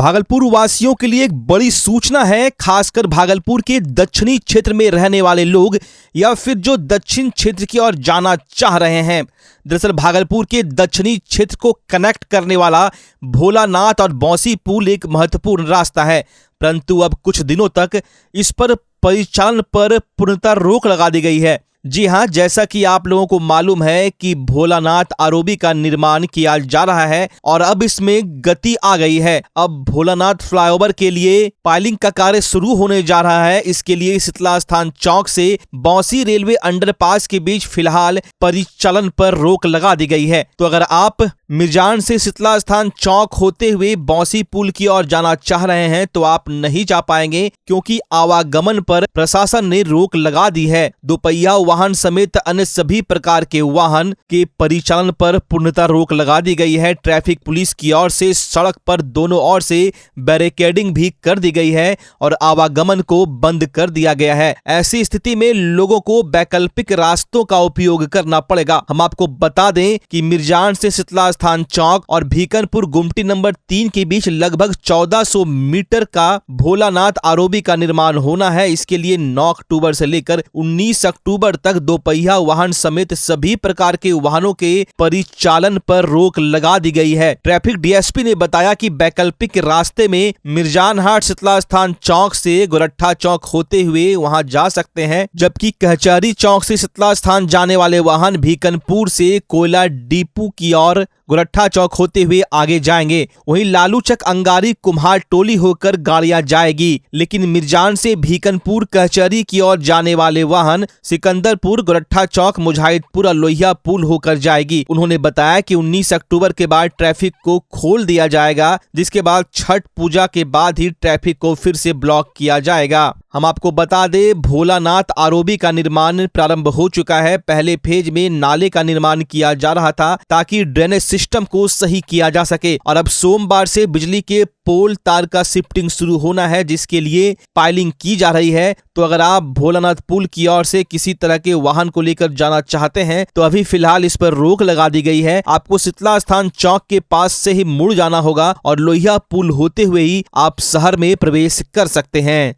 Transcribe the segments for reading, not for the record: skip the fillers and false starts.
भागलपुर वासियों के लिए एक बड़ी सूचना है, खासकर भागलपुर के दक्षिणी क्षेत्र में रहने वाले लोग या फिर जो दक्षिण क्षेत्र की ओर जाना चाह रहे हैं। दरअसल भागलपुर के दक्षिणी क्षेत्र को कनेक्ट करने वाला भोलानाथ और बौंसी पुल एक महत्वपूर्ण रास्ता है, परंतु अब कुछ दिनों तक इस पर परिचालन पर पूर्णतः रोक लगा दी गई है। जी हां, जैसा कि आप लोगों को मालूम है कि भोलानाथ आरओबी का निर्माण किया जा रहा है और अब इसमें गति आ गई है। अब भोलानाथ फ्लाईओवर के लिए पाइलिंग का कार्य शुरू होने जा रहा है। इसके लिए शीतला स्थान चौक से बौंसी रेलवे अंडरपास के बीच फिलहाल परिचालन पर रोक लगा दी गई है। तो अगर आप मिर्जान से शीतला स्थान चौक होते हुए बौंसी पुल की ओर जाना चाह रहे हैं तो आप नहीं जा पाएंगे, क्योंकि आवागमन पर प्रशासन ने रोक लगा दी है। दोपहिया वाहन समेत अन्य सभी प्रकार के वाहन के परिचालन पर पूर्णतः रोक लगा दी गई है। ट्रैफिक पुलिस की ओर से सड़क पर दोनों ओर से बैरिकेडिंग भी कर दी गई है और आवागमन को बंद कर दिया गया है। ऐसी स्थिति में लोगों को वैकल्पिक रास्तों का उपयोग करना पड़ेगा। हम आपको बता दें कि मिर्जान से शीतला स्थान चौक और भीकनपुर गुमटी नंबर 3 के बीच लगभग 1400 मीटर का भोलानाथ आरओबी का निर्माण होना है। इसके लिए 9 अक्टूबर से लेकर 19 अक्टूबर तक दोपहिया वाहन समेत सभी प्रकार के वाहनों के परिचालन पर रोक लगा दी गई है। ट्रैफिक डीएसपी ने बताया कि वैकल्पिक रास्ते में मिर्जान हाट शीतला स्थान चौक से गोरट्ठा चौक होते हुए वहां जा सकते हैं, जबकि कचहरी चौक से शीतला स्थान जाने वाले वाहन भीकनपुर से कोयला डिपो की ओर गोरट्ठा चौक होते हुए आगे जाएंगे। वहीं लालूचक अंगारी कुम्हार टोली होकर गाड़ियां जाएगी, लेकिन मिर्जान से भीकनपुर कचहरी की ओर जाने वाले वाहन सिकंदरपुर, गोरट्ठा चौक, मुजाहिदपुर और लोहिया पुल होकर जाएगी। उन्होंने बताया कि 19 अक्टूबर के बाद ट्रैफिक को खोल दिया जाएगा, जिसके बाद छठ पूजा के बाद ही ट्रैफिक को फिर से ब्लॉक किया जाएगा। हम आपको बता दें, भोलानाथ आरओबी का निर्माण प्रारंभ हो चुका है। पहले फेज में नाले का निर्माण किया जा रहा था ताकि ड्रेनेज सिस्टम को सही किया जा सके, और अब सोमवार से बिजली के पोल तार का शिफ्टिंग शुरू होना है, जिसके लिए पाइलिंग की जा रही है। तो अगर आप भोलानाथ पुल की ओर से किसी तरह के वाहन को लेकर जाना चाहते हैं तो अभी फिलहाल इस पर रोक लगा दी गई है। आपको शीतला स्थान चौक के पास से ही मुड़ जाना होगा और लोहिया पुल होते हुए ही आप शहर में प्रवेश कर सकते हैं।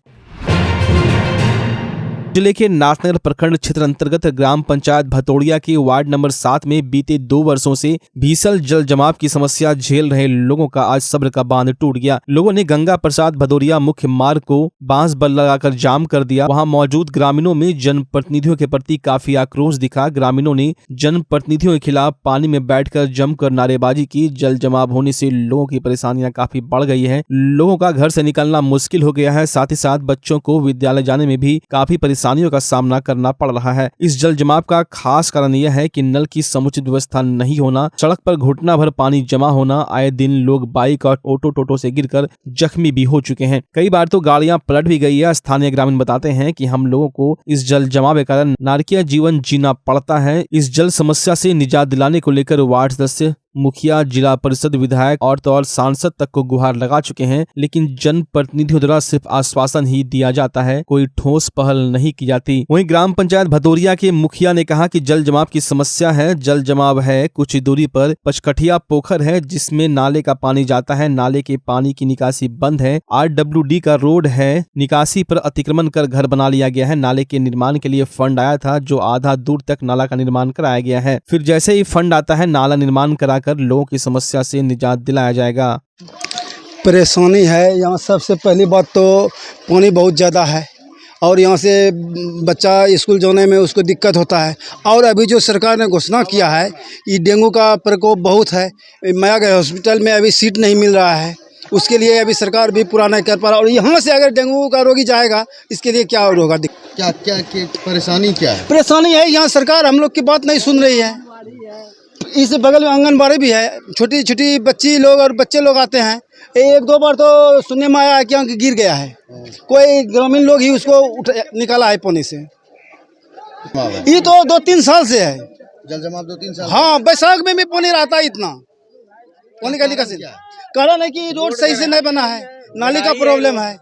जिले के नाथनगर प्रखंड क्षेत्र अंतर्गत ग्राम पंचायत भतोड़िया के वार्ड नंबर 7 में बीते 2 वर्षों से भीषण जल जमाव की समस्या झेल रहे लोगों का आज सब्र का बांध टूट गया। लोगों ने गंगा प्रसाद भदौरिया मुख्य मार्ग को बांस बल लगाकर जाम कर दिया। वहां मौजूद ग्रामीणों में जनप्रतिनिधियों के प्रति काफी आक्रोश दिखा। ग्रामीणों ने जनप्रतिनिधियों के खिलाफ पानी में बैठकर जमकर नारेबाजी की। जल जमाव होने से लोगों की परेशानियां काफी बढ़ गई है। लोगों का घर से निकलना मुश्किल हो गया है। साथ ही साथ बच्चों को विद्यालय जाने में भी काफी परेशानियों का सामना करना पड़ रहा है। इस जल जमाव का खास कारण यह है कि नल की समुचित व्यवस्था नहीं होना, सड़क पर घुटना भर पानी जमा होना, आए दिन लोग बाइक और ऑटो टोटो से गिरकर जख्मी भी हो चुके हैं। कई बार तो गाड़ियां पलट भी गई है। स्थानीय ग्रामीण बताते हैं कि हम लोगों को इस जल जमाव के कारण नारकीय जीवन जीना पड़ता है। इस जल समस्या से निजात दिलाने को लेकर वार्ड सदस्य, मुखिया, जिला परिषद, विधायक और सांसद तक को गुहार लगा चुके हैं, लेकिन जनप्रतिनिधियों द्वारा सिर्फ आश्वासन ही दिया जाता है, कोई ठोस पहल नहीं की जाती। वहीं ग्राम पंचायत भदौरिया के मुखिया ने कहा कि जल जमाव की समस्या है। जल जमाव है, कुछ दूरी पर पचकठिया पोखर है जिसमें नाले का पानी जाता है। नाले के पानी की निकासी बंद है। RWD का रोड है, निकासी पर अतिक्रमण कर घर बना लिया गया है। नाले के निर्माण के लिए फंड आया था, जो आधा दूर तक नाला का निर्माण कराया गया है। फिर जैसे ही फंड आता है, नाला निर्माण करा कर लोगों की समस्या से निजात दिलाया जाएगा। परेशानी है यहाँ। सबसे पहली बात तो पानी बहुत ज़्यादा है और यहाँ से बच्चा स्कूल जाने में उसको दिक्कत होता है। और अभी जो सरकार ने घोषणा किया है कि डेंगू का प्रकोप बहुत है, माया गए हॉस्पिटल में अभी सीट नहीं मिल रहा है, उसके लिए अभी सरकार भी पूरा नहीं कर पा रहा। और यहाँ से अगर डेंगू का रोगी जाएगा, इसके लिए क्या होगा? क्या परेशानी क्या है? परेशानी है यहाँ सरकार हम लोग की बात नहीं सुन रही है। इस बगल में आंगनबाड़ी भी है, छोटी छोटी बच्ची लोग और बच्चे लोग आते हैं। 1-2 बार तो सुनने में आया कि गिर गया है, कोई ग्रामीण लोग ही उसको निकाला है पानी से। ये तो 2-3 साल से है जल जमाव। 2-3 साल? हाँ, बैसाख में भी पानी रहता है। इतना पानी का निकासी कारण है कि रोड सही से नहीं बना है, नाली का प्रॉब्लम है।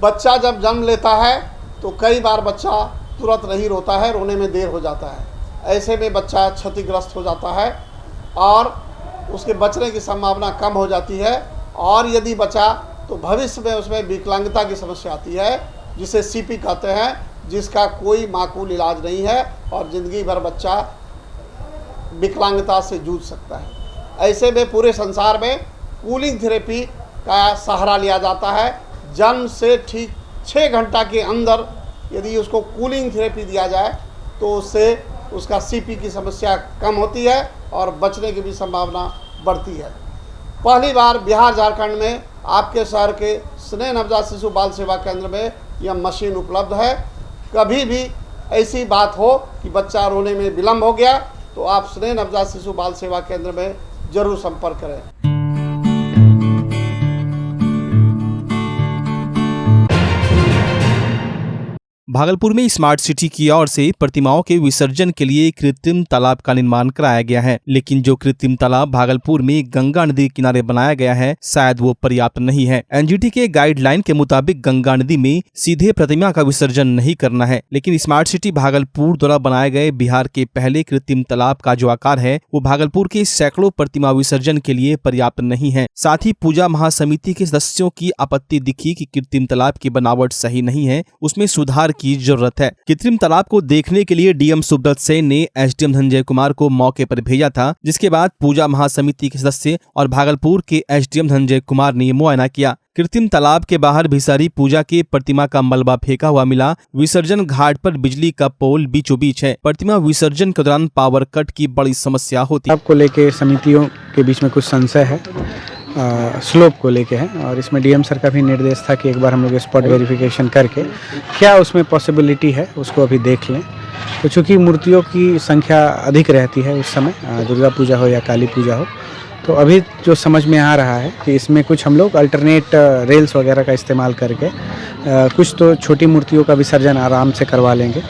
बच्चा जब जन्म लेता है तो कई बार बच्चा तुरंत नहीं रोता है, रोने में देर हो जाता है। ऐसे में बच्चा क्षतिग्रस्त हो जाता है और उसके बचने की संभावना कम हो जाती है, और यदि बचा तो भविष्य में उसमें विकलांगता की समस्या आती है, जिसे सीपी कहते हैं, जिसका कोई माकूल इलाज नहीं है और ज़िंदगी भर बच्चा विकलांगता से जूझ सकता है। ऐसे में पूरे संसार में कूलिंग थेरेपी का सहारा लिया जाता है। जन्म से ठीक 6 घंटा के अंदर यदि उसको कूलिंग थेरेपी दिया जाए तो उससे उसका सीपी की समस्या कम होती है और बचने की भी संभावना बढ़ती है। पहली बार बिहार झारखंड में आपके शहर के स्नेह नवजात शिशु बाल सेवा केंद्र में यह मशीन उपलब्ध है। कभी भी ऐसी बात हो कि बच्चा रोने में विलम्ब हो गया तो आप स्नेह नवजात शिशु बाल सेवा केंद्र में जरूर संपर्क करें। भागलपुर में स्मार्ट सिटी की ओर से प्रतिमाओं के विसर्जन के लिए कृत्रिम तालाब का निर्माण कराया गया है, लेकिन जो कृत्रिम तालाब भागलपुर में गंगा नदी के किनारे बनाया गया है शायद वो पर्याप्त नहीं है। एनजीटी के गाइडलाइन के मुताबिक गंगा नदी में सीधे प्रतिमा का विसर्जन नहीं करना है, लेकिन स्मार्ट सिटी भागलपुर द्वारा बनाए गए बिहार के पहले कृत्रिम तालाब का जो आकार है वो भागलपुर के सैकड़ों प्रतिमा विसर्जन के लिए पर्याप्त नहीं है। साथ ही पूजा महासमिति के सदस्यों की आपत्ति दिखी कि कृत्रिम तालाब की बनावट सही नहीं है, उसमें सुधार की जरूरत है। कृत्रिम तालाब को देखने के लिए डीएम सुब्रत सेन ने एसडीएम धनंजय कुमार को मौके पर भेजा था, जिसके बाद पूजा महासमिति के सदस्य और भागलपुर के एसडीएम धनंजय कुमार ने मुआयना किया। कृत्रिम तालाब के बाहर भिसारी पूजा के प्रतिमा का मलबा फेंका हुआ मिला। विसर्जन घाट पर बिजली का पोल बीचों बीच है। प्रतिमा विसर्जन के दौरान पावर कट की बड़ी समस्या होती है। आपको लेके समितियों के बीच में कुछ संशय है, स्लोप को लेके है, और इसमें डीएम सर का भी निर्देश था कि एक बार हम लोग स्पॉट वेरिफिकेशन करके क्या उसमें पॉसिबिलिटी है उसको अभी देख लें। तो चूँकि मूर्तियों की संख्या अधिक रहती है उस समय, दुर्गा पूजा हो या काली पूजा हो, तो अभी जो समझ में आ रहा है कि इसमें कुछ हम लोग अल्टरनेट रेल्स वगैरह का इस्तेमाल करके कुछ तो छोटी मूर्तियों का विसर्जन आराम से करवा लेंगे।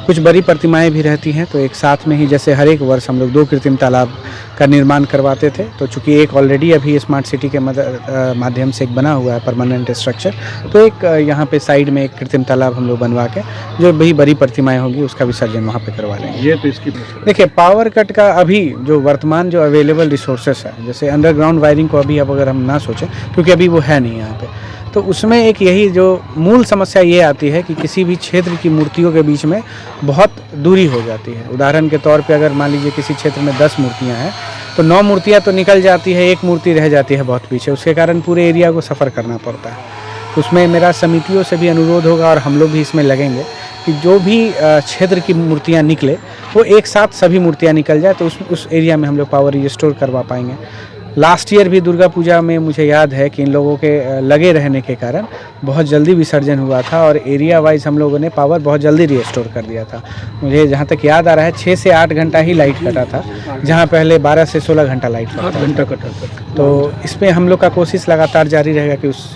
कुछ बड़ी प्रतिमाएं भी रहती हैं, तो एक साथ में ही जैसे हर एक वर्ष हम लोग 2 कृत्रिम तालाब का निर्माण करवाते थे, तो चूंकि एक ऑलरेडी अभी स्मार्ट सिटी के माध्यम से एक बना हुआ है परमानेंट स्ट्रक्चर, तो एक यहाँ पे साइड में एक कृत्रिम तालाब हम लोग बनवा के जो भी बड़ी प्रतिमाएं होंगी उसका विसर्जन वहाँ पे करवा लेंगे। ये तो इसकी देखिए, पावर कट का अभी जो वर्तमान जो अवेलेबल रिसोर्सेस है, जैसे अंडरग्राउंड वायरिंग को अभी अब अगर हम ना सोचें, क्योंकि अभी वो है नहीं यहाँ पे, तो उसमें एक यही जो मूल समस्या ये आती है कि किसी भी क्षेत्र की मूर्तियों के बीच में बहुत दूरी हो जाती है। उदाहरण के तौर पे अगर मान लीजिए किसी क्षेत्र में 10 मूर्तियां हैं, तो 9 मूर्तियां तो निकल जाती है, 1 मूर्ति रह जाती है बहुत पीछे, उसके कारण पूरे एरिया को सफ़र करना पड़ता है। उसमें मेरा समितियों से भी अनुरोध होगा और हम लोग भी इसमें लगेंगे कि जो भी क्षेत्र की मूर्तियाँ निकले वो एक साथ सभी मूर्तियाँ निकल जाए, तो उस एरिया में हम लोग पावर रिस्टोर करवा पाएंगे। लास्ट ईयर भी दुर्गा पूजा में मुझे याद है कि इन लोगों के लगे रहने के कारण बहुत जल्दी विसर्जन हुआ था और एरिया वाइज हम लोगों ने पावर बहुत जल्दी रिस्टोर कर दिया था। मुझे जहाँ तक याद आ रहा है 6 से 8 घंटा ही लाइट कटा था, जहाँ पहले 12 से 16 घंटा लाइट कटा था। तो इसमें हम लोग का कोशिश लगातार जारी रहेगा कि उस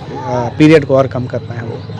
पीरियड को और कम कर पाएँ हम लोग।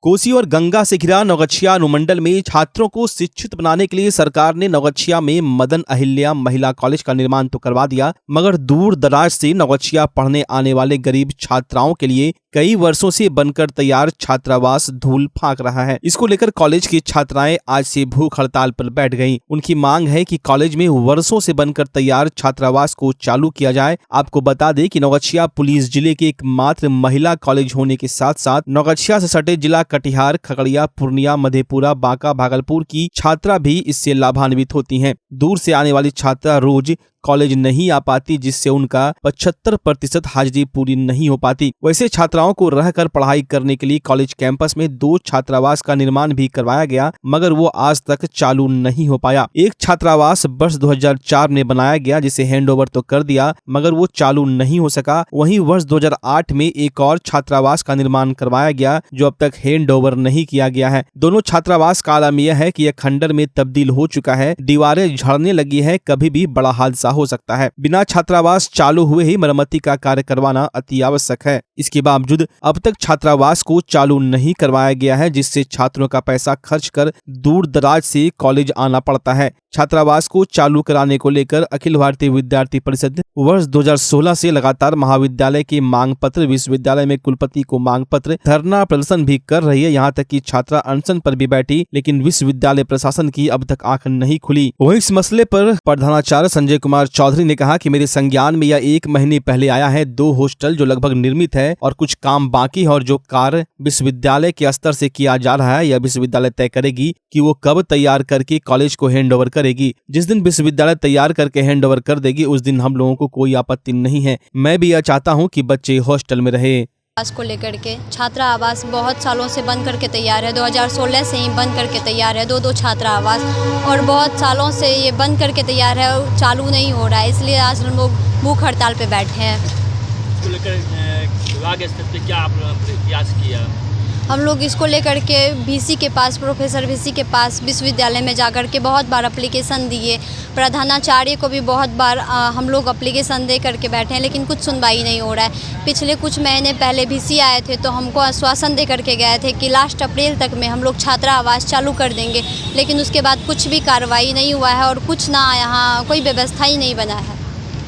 कोसी और गंगा से घिरा नौगछिया अनुमंडल में छात्रों को शिक्षित बनाने के लिए सरकार ने नौगछिया में मदन अहिल्या महिला कॉलेज का निर्माण तो करवा दिया, मगर दूर दराज से नौगछिया पढ़ने आने वाले गरीब छात्राओं के लिए कई वर्षों से बनकर तैयार छात्रावास धूल फांक रहा है। इसको लेकर कॉलेज की छात्राएं आज से भूख हड़ताल पर बैठ गईं। उनकी मांग है कि कॉलेज में वर्षों से बनकर तैयार छात्रावास को चालू किया जाए। आपको बता दें कि नौगछिया पुलिस जिले के एकमात्र महिला कॉलेज होने के साथ साथ नौगछिया से सटे जिला कटिहार, खगड़िया, पूर्णिया, मधेपुरा, बांका, भागलपुर की छात्रा भी इससे लाभान्वित होती हैं। दूर से आने वाली छात्रा रोज कॉलेज नहीं आ पाती, जिससे उनका 75% हाजिरी पूरी नहीं हो पाती। वैसे छात्राओं को रहकर पढ़ाई करने के लिए कॉलेज कैंपस में 2 छात्रावास का निर्माण भी करवाया गया, मगर वो आज तक चालू नहीं हो पाया। एक छात्रावास वर्ष 2004 में बनाया गया, जिसे हैंडओवर तो कर दिया, मगर वो चालू नहीं हो सका। वहीं वर्ष 2008 में एक और छात्रावास का निर्माण करवाया गया, जो अब तक हैंडओवर नहीं किया गया है। दोनों छात्रावास का आलम यह है कि यह खंडर में तब्दील हो चुका है, दीवारें झड़ने लगी है, कभी भी बड़ा हादसा हो सकता है। बिना छात्रावास चालू हुए ही मरम्मती का कार्य करवाना अति आवश्यक है। इसके बावजूद अब तक छात्रावास को चालू नहीं करवाया गया है, जिससे छात्रों का पैसा खर्च कर दूर दराज से कॉलेज आना पड़ता है। छात्रावास को चालू कराने को लेकर अखिल भारतीय विद्यार्थी परिषद वर्ष 2016 से लगातार महाविद्यालय के मांग पत्र, विश्वविद्यालय में कुलपति को मांग पत्र, धरना प्रदर्शन भी कर रही है। यहाँ तक कि छात्रा अनशन पर भी बैठी, लेकिन विश्वविद्यालय प्रशासन की अब तक आंख नहीं खुली। वहीं इस मसले पर प्रधानाचार्य संजय कुमार चौधरी ने कहा कि मेरे संज्ञान में यह 1 महीने पहले आया है। 2 हॉस्टल जो लगभग निर्मित है और कुछ काम बाकी है, और जो कार्य विश्वविद्यालय के स्तर से किया जा रहा है, यह विश्वविद्यालय तय करेगी कि वो कब तैयार करके कॉलेज को हैंड ओवर करेगी। जिस दिन विश्वविद्यालय तैयार करके हैंड ओवर कर देगी, उस दिन हम लोगों को कोई आपत्ति नहीं है। मैं भी यह चाहता हूं कि बच्चे हॉस्टल में रहे। आवास को लेकर के छात्रा आवास बहुत सालों से बंद करके तैयार है। 2016 से ही बंद करके तैयार है 2 छात्रा आवास, और बहुत सालों से ये बंद करके तैयार है और चालू नहीं हो रहा है। इसलिए आज हम लोग भूख हड़ताल पे बैठे हैं। इसको लेकर विभाग स्तर पे क्या आपने प्रयास किया? हम लोग इसको लेकर के वीसी के पास, प्रोफेसर वीसी के पास विश्वविद्यालय में जाकर के बहुत बार एप्लीकेशन दिए। प्रधानाचार्य को भी बहुत बार हम लोग एप्लीकेशन दे करके बैठे हैं, लेकिन कुछ सुनवाई नहीं हो रहा है। पिछले कुछ महीने पहले वीसी आए थे तो हमको आश्वासन दे करके गए थे कि लास्ट अप्रैल तक में हम लोग छात्रा आवास चालू कर देंगे, लेकिन उसके बाद कुछ भी कार्रवाई नहीं हुआ है और कुछ ना यहाँ कोई व्यवस्था ही नहीं बना है।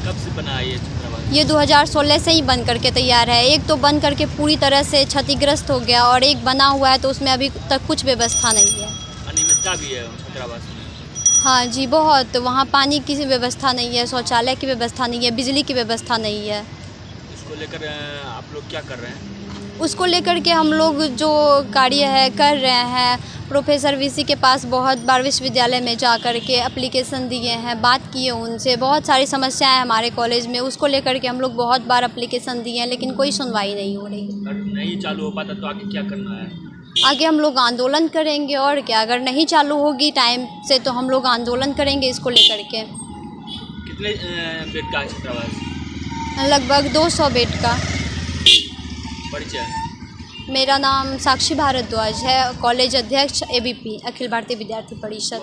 कब से बना है ये 2016 से ही बंद करके तैयार है। एक तो बंद करके पूरी तरह से क्षतिग्रस्त हो गया, और एक बना हुआ है तो उसमें अभी तक कुछ व्यवस्था नहीं है। अनियमितता भी है छात्रावास में? हाँ जी, बहुत। वहाँ पानी की व्यवस्था नहीं है, शौचालय की व्यवस्था नहीं है, बिजली की व्यवस्था नहीं है। इसको लेकर आप लोग क्या कर रहे हैं? उसको लेकर के हम लोग जो कार्य है कर रहे हैं, प्रोफेसर वीसी के पास बहुत बार विश्वविद्यालय में जा कर के एप्लीकेशन दिए हैं, बात किए उनसे। बहुत सारी समस्याएं हैं हमारे कॉलेज में, उसको लेकर के हम लोग बहुत बार एप्लीकेशन दिए हैं, लेकिन कोई सुनवाई नहीं हो रही। अगर नहीं चालू हो पाता तो आगे क्या करना है? आगे हम लोग आंदोलन करेंगे, और क्या। अगर नहीं चालू होगी टाइम से तो हम लोग आंदोलन करेंगे इसको लेकर के। कितने बेड का है छात्रावास? लगभग 200 बेड का। परिचय? मेरा नाम साक्षी भारद्वाज है, कॉलेज अध्यक्ष ABP अखिल भारतीय विद्यार्थी परिषद।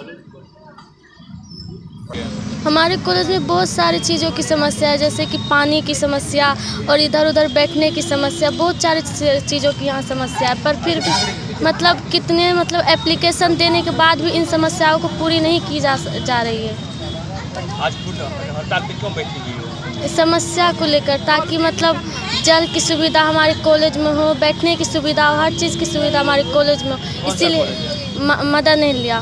हमारे कॉलेज में बहुत सारी चीज़ों की समस्या है, जैसे कि पानी की समस्या और इधर उधर बैठने की समस्या। बहुत सारी चीज़ों की यहाँ समस्या है, पर फिर भी कितने एप्लीकेशन देने के बाद भी इन समस्याओं को पूरी नहीं की जा रही है। आज हड़ताल पे क्यों बैठी हुई हो? इस समस्या को लेकर, ताकि जल की सुविधा हमारे कॉलेज में हो, बैठने की सुविधा हो, हर चीज़ की सुविधा हमारे कॉलेज में हो, इसीलिए मदद नहीं लिया।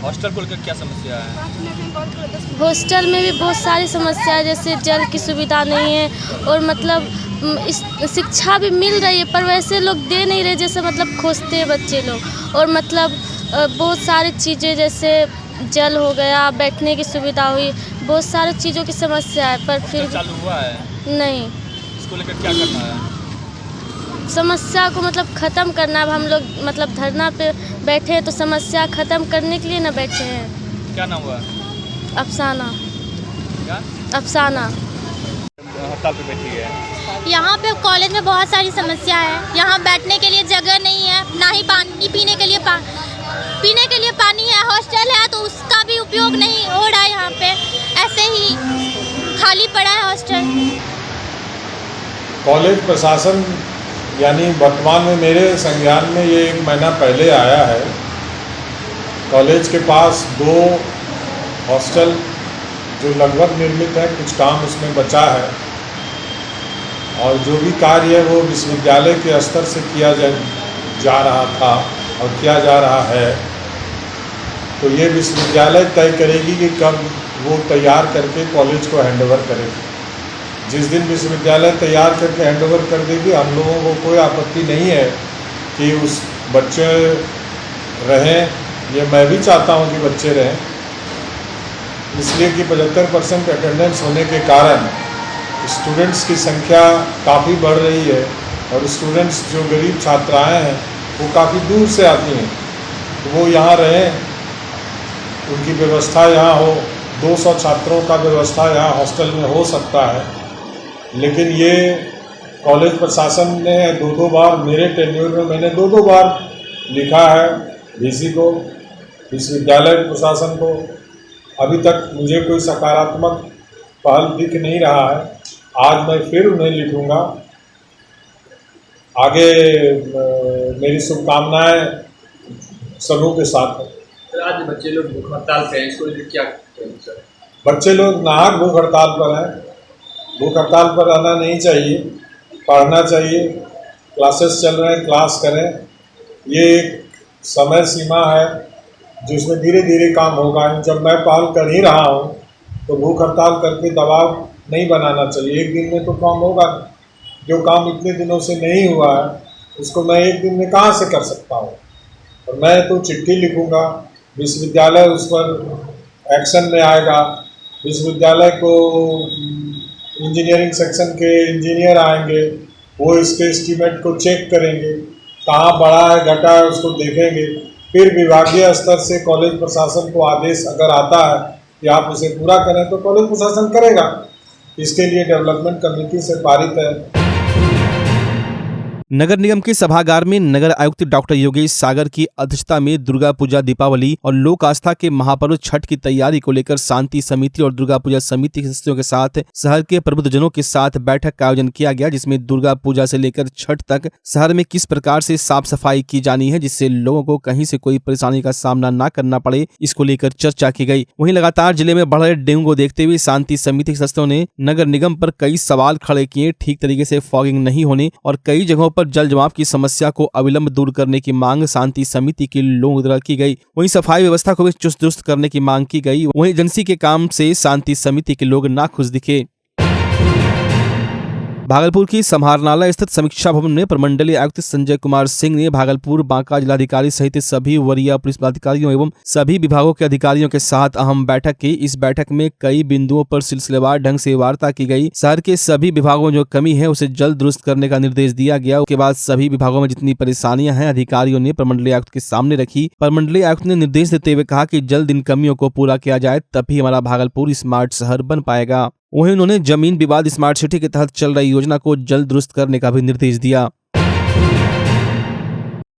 हॉस्टल को लेकर क्या समस्या है? हॉस्टल में भी बहुत सारी समस्या है, जैसे जल की सुविधा नहीं है, और इस शिक्षा भी मिल रही है पर वैसे लोग दे नहीं रहे जैसे खोजते हैं बच्चे लोग। और बहुत सारी चीज़ें जैसे जल हो गया, बैठने की सुविधा हुई, बहुत सारी चीज़ों की समस्या है, पर फिर चालू हुआ है नहीं। इसको लेकर क्या करना है? समस्या को ख़त्म करना है। अब हम लोग धरना पे बैठे हैं तो समस्या ख़त्म करने के लिए ना बैठे हैं। क्या नाम हुआ? अफसाना। क्या? अफसाना। हड़ताल पे बैठी है। यहाँ पे कॉलेज में बहुत सारी समस्या है। यहाँ बैठने के लिए जगह नहीं है, ना ही पानी पीने के लिए पानी है। हॉस्टल है तो उसका भी उपयोग नहीं हो रहा है। यहाँ पे ऐसे ही खाली पड़ा है हॉस्टल। कॉलेज प्रशासन यानी वर्तमान में मेरे संज्ञान में ये 1 महीना पहले आया है। कॉलेज के पास 2 हॉस्टल जो लगभग निर्मित है, कुछ काम उसमें बचा है, और जो भी कार्य है वो विश्वविद्यालय के स्तर से किया जा रहा था और किया जा रहा है। तो ये विश्वविद्यालय तय करेगी कि कब वो तैयार करके कॉलेज को हैंडओवर करेगी। जिस दिन विश्वविद्यालय तैयार करके हैंडओवर कर देगी, हम लोगों को कोई आपत्ति नहीं है कि उस बच्चे रहें। ये मैं भी चाहता हूँ कि बच्चे रहें, इसलिए कि 75% अटेंडेंस होने के कारण स्टूडेंट्स की संख्या काफ़ी बढ़ रही है, और स्टूडेंट्स जो गरीब छात्राएं हैं वो काफ़ी दूर से आती हैं, तो वो यहाँ रहें, उनकी व्यवस्था यहाँ हो। 200 छात्रों का व्यवस्था यहाँ हॉस्टल में हो सकता है, लेकिन ये कॉलेज प्रशासन ने 2 बार, मेरे टेन्योर में मैंने 2 बार लिखा है वीसी को, विश्वविद्यालय प्रशासन को, अभी तक मुझे कोई सकारात्मक पहल दिख नहीं रहा है। आज मैं फिर उन्हें लिखूंगा। आगे मेरी शुभकामनाएं समूह के साथ है। सर आज बच्चे लोग भूख हड़ताल पे हैं, इसको लेकर क्या कहेंगे सर? बच्चे लोग नाहक भूख हड़ताल पर हैं। भूख हड़ताल पर रहना नहीं चाहिए, पढ़ना चाहिए। क्लासेस चल रहे हैं, क्लास करें। ये एक समय सीमा है जिसमें धीरे धीरे काम होगा। जब मैं पहल कर ही रहा हूँ तो भूख हड़ताल करके दबाव नहीं बनाना चाहिए। एक दिन में तो काम होगा। जो काम इतने दिनों से नहीं हुआ है उसको मैं एक दिन में कहाँ से कर सकता हूँ। और मैं तो चिट्ठी लिखूँगा, विश्वविद्यालय उस पर एक्शन में आएगा। विश्वविद्यालय को इंजीनियरिंग सेक्शन के इंजीनियर आएंगे, वो इसके एस्टीमेट को चेक करेंगे, कहाँ बढ़ा है घटा है उसको देखेंगे। फिर विभागीय स्तर से कॉलेज प्रशासन को आदेश अगर आता है कि आप इसे पूरा करें तो कॉलेज प्रशासन करेगा। इसके लिए डेवलपमेंट कमेटी से पारित है। नगर निगम के सभागार में नगर आयुक्त डॉक्टर योगेश सागर की अध्यक्षता में दुर्गा पूजा, दीपावली और लोक आस्था के महापर्व छठ की तैयारी को लेकर शांति समिति और दुर्गा पूजा समिति के सदस्यों के साथ शहर के प्रबुद्धजनों के साथ बैठक का आयोजन किया गया, जिसमें दुर्गा पूजा से लेकर छठ तक शहर में किस प्रकार से साफ सफाई की जानी है जिससे लोगों को कहीं से कोई परेशानी का सामना न करना पड़े, इसको लेकर चर्चा की गई। वहीं लगातार जिले में बढ़ रहे डेंगू को देखते हुए शांति समिति के सदस्यों ने नगर निगम पर कई सवाल खड़े किए। ठीक तरीके से फॉगिंग नहीं होने और कई जगहों पर जल जमाव की समस्या को अविलंब दूर करने की मांग शांति समिति के लोगों द्वारा की गई। वहीं सफाई व्यवस्था को भी चुस्त दुरुस्त करने की मांग की गई। वहीं एजेंसी के काम से शांति समिति के लोग नाखुश दिखे। भागलपुर की समाहरणालय स्थित समीक्षा भवन में प्रमंडलीय आयुक्त संजय कुमार सिंह ने भागलपुर, बांका जिलाधिकारी सहित सभी वरीय पुलिस पदाधिकारियों एवं सभी विभागों के अधिकारियों के साथ अहम बैठक की। इस बैठक में कई बिंदुओं पर सिलसिलेवार ढंग से वार्ता की गई। शहर के सभी विभागों में जो कमी है उसे जल्द दुरुस्त करने का निर्देश दिया गया। उसके बाद सभी विभागों में जितनी परेशानियां हैं अधिकारियों ने प्रमंडलीय आयुक्त के सामने रखी। प्रमंडलीय आयुक्त ने निर्देश देते हुए कहा कि जल्द इन कमियों को पूरा किया जाए, तभी हमारा भागलपुर स्मार्ट शहर बन पाएगा। वहीं उन्होंने जमीन विवाद स्मार्ट सिटी के तहत चल रही योजना को जल्द दुरुस्त करने का भी निर्देश दिया।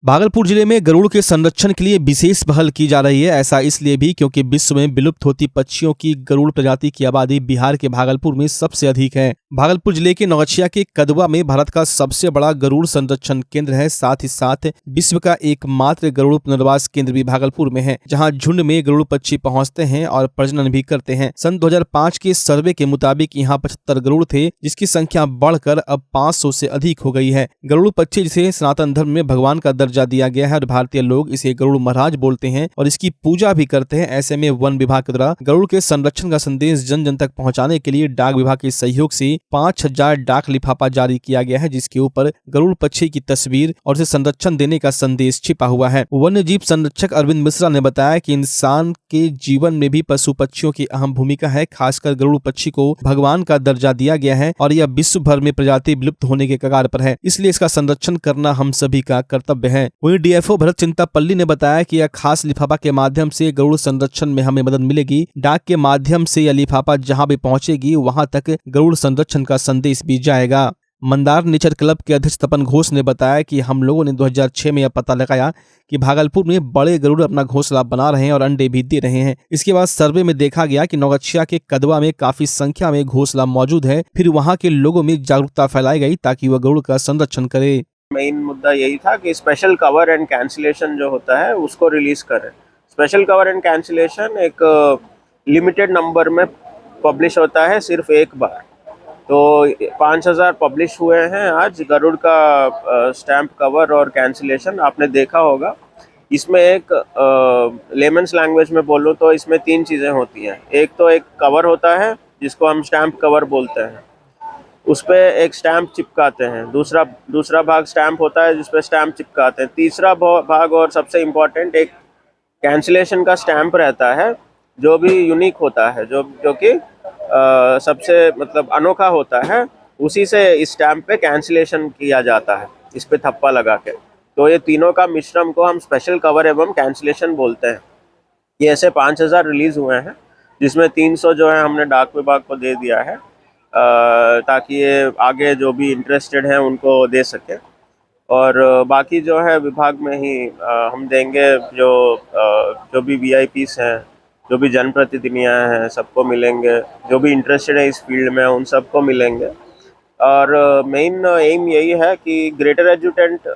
भागलपुर जिले में गरुड़ के संरक्षण के लिए विशेष पहल की जा रही है। ऐसा इसलिए भी क्योंकि विश्व में विलुप्त होती पक्षियों की गरुड़ प्रजाति की आबादी बिहार के भागलपुर में सबसे अधिक है। भागलपुर जिले के नौगछिया के कदवा में भारत का सबसे बड़ा गरुड़ संरक्षण केंद्र है। साथ ही साथ विश्व का एकमात्र गरुड़ पुनर्वास केंद्र भी भागलपुर में है, जहां झुंड में गरुड़ पक्षी पहुंचते हैं और प्रजनन भी करते हैं। सन 2005 के सर्वे के मुताबिक यहाँ 75 गरुड़ थे, जिसकी संख्या बढ़कर अब 500 से अधिक हो गई है। गरुड़ पक्षी जिसे सनातन धर्म में भगवान का दर्जा दिया गया है और भारतीय लोग इसे गरुड़ महाराज बोलते हैं और इसकी पूजा भी करते हैं। ऐसे में वन विभाग के द्वारा गरुड़ के संरक्षण का संदेश जन जन तक पहुंचाने के लिए डाक विभाग के सहयोग से 5000 डाक लिफाफा जारी किया गया है, जिसके ऊपर गरुड़ पक्षी की तस्वीर और उसे संरक्षण देने का संदेश छिपा हुआ है। वन्य जीव संरक्षक अरविंद मिश्रा ने बताया कि इंसान के जीवन में भी पशु पक्षियों की अहम भूमिका है। खासकर गरुड़ पक्षी को भगवान का दर्जा दिया गया है और यह विश्व भर में प्रजाति विलुप्त होने के कगार पर है, इसलिए इसका संरक्षण करना हम सभी का कर्तव्य है। वहीं डीएफओ भरत चिंतापल्ली ने बताया कि यह खास लिफाफा के माध्यम से गरुड़ संरक्षण में हमें मदद मिलेगी। डाक के माध्यम से यह लिफाफा जहां भी पहुंचेगी वहां तक गरुड़ संरक्षण का संदेश भी जाएगा। मंदार नेचर क्लब के अध्यक्ष तपन घोष ने बताया कि हम लोगों ने 2006 में यह पता लगाया कि भागलपुर में बड़े गरुड़ अपना घोंसला बना रहे हैं और अंडे भी दे रहे हैं। इसके बाद सर्वे में देखा गया कि नौगछिया के कदवा में काफी संख्या में घोंसला मौजूद है। फिर वहां के लोगों में जागरूकता फैलाई गई ताकि वह गरुड़ का संरक्षण करे। मेन मुद्दा यही था कि स्पेशल कवर एंड कैंसिलेशन जो होता है उसको रिलीज करें। स्पेशल कवर एंड कैंसिलेशन एक लिमिटेड नंबर में पब्लिश होता है, सिर्फ एक बार। तो 5000 पब्लिश हुए हैं आज गरुड़ का स्टैम्प कवर और कैंसिलेशन। आपने देखा होगा इसमें एक लेमन्स लैंग्वेज में बोलूँ तो इसमें 3 चीज़ें होती हैं। एक तो एक कवर होता है जिसको हम स्टैम्प कवर बोलते हैं, उस पर एक स्टैम्प चिपकाते हैं। दूसरा भाग स्टैम्प होता है जिस पर स्टैम्प चिपकाते हैं। तीसरा भाग और सबसे इम्पोर्टेंट एक कैंसिलेशन का स्टैम्प रहता है जो भी यूनिक होता है, जो कि सबसे मतलब अनोखा होता है। उसी से इस स्टैम्प पे कैंसिलेशन किया जाता है, इस पे थप्पा लगा के। तो ये तीनों का मिश्रण को हम स्पेशल कवर एवं कैंसिलेशन बोलते हैं। ये ऐसे 5000 रिलीज़ हुए हैं, जिसमें 300 जो है हमने डाक विभाग को दे दिया है ताकि ये आगे जो भी इंटरेस्टेड हैं उनको दे सके। और बाकी जो है विभाग में ही हम देंगे जो भी VIPs हैं जो भी जनप्रतिनिधियाँ हैं सबको मिलेंगे, जो भी इंटरेस्टेड है इस फील्ड में उन सबको मिलेंगे। और मेन एम यही है कि ग्रेटर एजुटेंट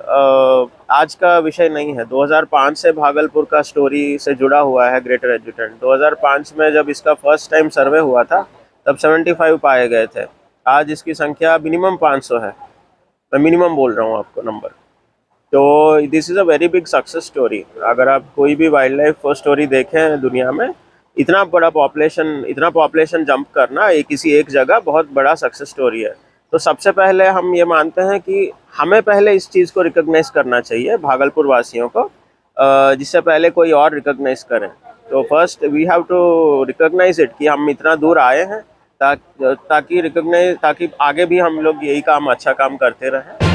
आज का विषय नहीं है। 2005 से भागलपुर का स्टोरी से जुड़ा हुआ है ग्रेटर एजुटेंट। 2005 में जब इसका फर्स्ट टाइम सर्वे हुआ था तब 75 पाए गए थे। आज इसकी संख्या मिनिमम 500 है। मैं मिनिमम बोल रहा हूँ आपको नंबर। तो this is a very big success story. अगर आप कोई भी वाइल्ड लाइफ स्टोरी देखें दुनिया में, इतना पॉपुलेशन जंप करना किसी एक जगह बहुत बड़ा सक्सेस स्टोरी है। तो सबसे पहले हम ये मानते हैं कि हमें पहले इस चीज़ को रिकॉग्नाइज करना चाहिए भागलपुर वासियों को, जिससे पहले कोई और रिकॉग्नाइज करें। तो first we have to recognise it कि हम इतना दूर आए हैं, ताकि आगे भी हम लोग यही काम अच्छा काम करते रहें।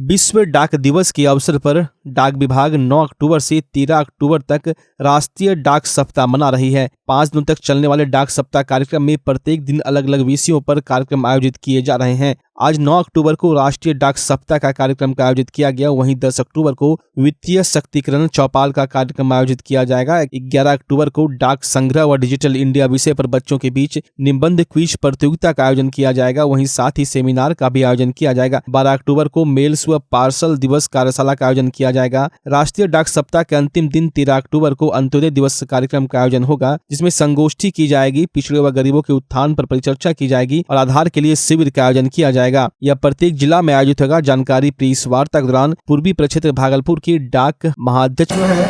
विश्व डाक दिवस के अवसर पर डाक विभाग 9 अक्टूबर से 13 अक्टूबर तक राष्ट्रीय डाक सप्ताह मना रही है। 5 दिनों तक चलने वाले डाक सप्ताह कार्यक्रम में प्रत्येक दिन अलग अलग विषयों पर कार्यक्रम आयोजित किए जा रहे हैं। आज 9 अक्टूबर को राष्ट्रीय डाक सप्ताह का कार्यक्रम का आयोजित किया गया। वहीं 10 अक्टूबर को वित्तीय शक्तिकरण चौपाल का कार्यक्रम आयोजित किया जाएगा। 11 अक्टूबर को डाक संग्रह व डिजिटल इंडिया विषय पर बच्चों के बीच निबंध क्विज प्रतियोगिता का आयोजन किया जाएगा। वहीं साथ ही सेमिनार का भी आयोजन किया जाएगा। 12 अक्टूबर को मेल्स व पार्सल दिवस कार्यशाला का आयोजन किया जाएगा। राष्ट्रीय डाक सप्ताह के अंतिम दिन 13 अक्टूबर को अंत्योदय दिवस कार्यक्रम का आयोजन होगा, जिसमें संगोष्ठी की जाएगी, पिछड़े व गरीबों के उत्थान पर परिचर्चा की जाएगी और आधार के लिए शिविर का आयोजन किया जाएगा। यह प्रत्येक जिला में आयोजित होगा। जानकारी प्रेस वार्ता के दौरान पूर्वी प्रक्षेत्र भागलपुर की डाक महाअध्यक्ष जो है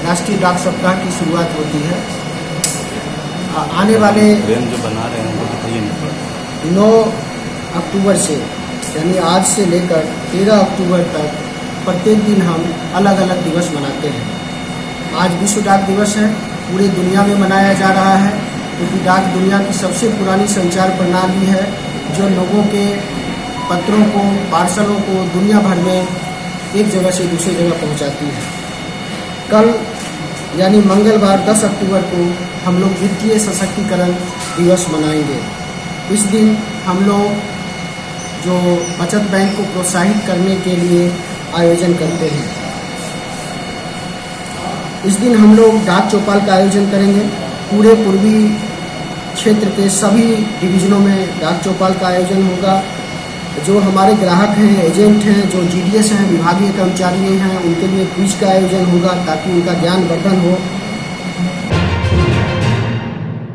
राष्ट्रीय डाक सप्ताह की शुरुआत होती है। आने वाले जो बना रहे हैं 9 अक्टूबर से, यानी आज से लेकर 13 अक्टूबर तक प्रत्येक दिन हम अलग अलग दिवस मनाते हैं। आज विश्व डाक दिवस है, पूरी दुनिया में मनाया जा रहा है, क्योंकि डाक दुनिया की सबसे पुरानी संचार प्रणाली है जो लोगों के पत्रों को, पार्सलों को दुनिया भर में एक जगह से दूसरी जगह पहुंचाती है। कल यानी मंगलवार 10 अक्टूबर को हम लोग वित्तीय सशक्तिकरण दिवस मनाएंगे। इस दिन हम लोग जो बचत बैंक को प्रोत्साहित करने के लिए आयोजन करते हैं। इस दिन हम लोग डाक चौपाल का आयोजन करेंगे। पूरे पूर्वी क्षेत्र के सभी डिवीजनों में डाक चौपाल का आयोजन होगा। जो हमारे ग्राहक हैं, एजेंट हैं, जो जीडीएस हैं, विभागीय कर्मचारी हैं, उनके लिए क्विज का आयोजन होगा ताकि उनका ज्ञान वर्धन हो।